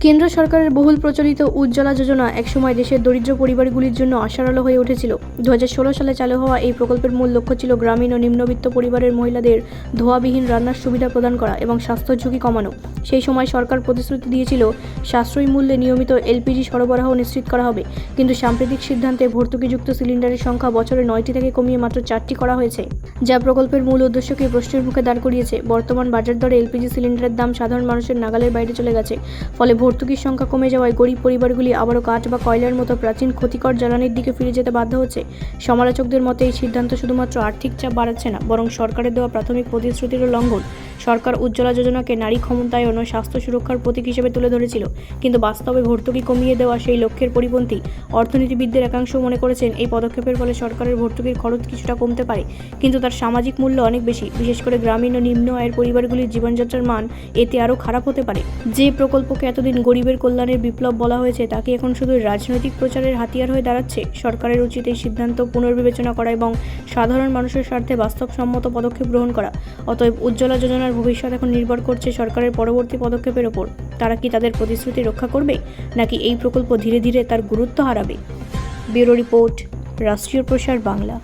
কেন্দ্র সরকারের বহুল প্রচলিত উজ্জ্বলা যোজনা একসময় দেশের দরিদ্র পরিবারগুলির জন্য আশার আলো হয়ে উঠেছিল। 2016 সালে চালু হওয়া এই প্রকল্পের মূল লক্ষ্য ছিল গ্রামীণ ও নিম্নবিত্ত পরিবারের মহিলাদের ধোঁয়াবিহীন রান্নার সুবিধা প্রদান করা এবং স্বাস্থ্য ঝুঁকি কমানো। সেই সময় সরকার প্রতিশ্রুতি দিয়েছিল সাশ্রয়ী মূল্যে নিয়মিত এলপিজি সরবরাহ নিশ্চিত করা হবে, কিন্তু সাম্প্রতিক সিদ্ধান্তে ভর্তুকিযুক্ত সিলিন্ডারের সংখ্যা বছরে 9টি থেকে কমিয়ে মাত্র 4টি করা হয়েছে, যা প্রকল্পের মূল উদ্দেশ্যকে প্রশ্নের মুখে দাঁড় করিয়েছে। বর্তমান বাজার দরে এলপিজি সিলিন্ডারের দাম সাধারণ মানুষের নাগালের বাইরে চলে গেছে, ফলে ভর্তুকির সংখ্যা কমে যাওয়ায় গরিব পরিবারগুলি আবারও কাঠ বা কয়লার মতো প্রাচীন ক্ষতিকর জ্বালানির দিকে ফিরে যেতে বাধ্য হচ্ছে। সমালোচকদের মতে এই সিদ্ধান্ত শুধুমাত্র আর্থিক চাপ বাড়াচ্ছে না, বরং সরকারের দেওয়া প্রাথমিক প্রতিশ্রুতিরও লঙ্ঘন। সরকার উজ্জ্বলা যোজনাকে নারী ক্ষমতায়ন ও স্বাস্থ্য সুরক্ষার প্রতীক হিসেবে তুলে ধরেছিল, কিন্তু বাস্তবে ভর্তুকি কমিয়ে দেওয়া সেই লক্ষ্যের পরিপন্থী। অর্থনীতিবিদদের একাংশ মনে করেছেন এই পদক্ষেপের ফলে সরকারের ভর্তুকির খরচ কিছুটা কমতে পারে, কিন্তু তার সামাজিক মূল্য অনেক বেশি। বিশেষ করে গ্রামীণ ও নিম্ন আয়ের পরিবারগুলির জীবনযাত্রার মান এতে আরও খারাপ হতে পারে। যে প্রকল্পকে এতদিন গরিবের কল্যাণের বিপ্লব বলা হয়েছে, তাকে এখন শুধু রাজনৈতিক প্রচারের হাতিয়ার হয়ে দাঁড়াচ্ছে। সরকারের উচিত এই সিদ্ধান্ত পুনর্বিবেচনা করা এবং সাধারণ মানুষের স্বার্থে বাস্তবসম্মত পদক্ষেপ গ্রহণ করা। অতএব উজ্জ্বলা যোজনার ভবিষ্যৎ এখন নির্ভর করছে সরকারের পরবর্তী পদক্ষেপের ওপর। তারা কি তাদের প্রতিশ্রুতি রক্ষা করবে, নাকি এই প্রকল্প ধীরে ধীরে তার গুরুত্ব হারাবে? ব্যুরো রিপোর্ট, রাষ্ট্রীয় প্রসার বাংলা।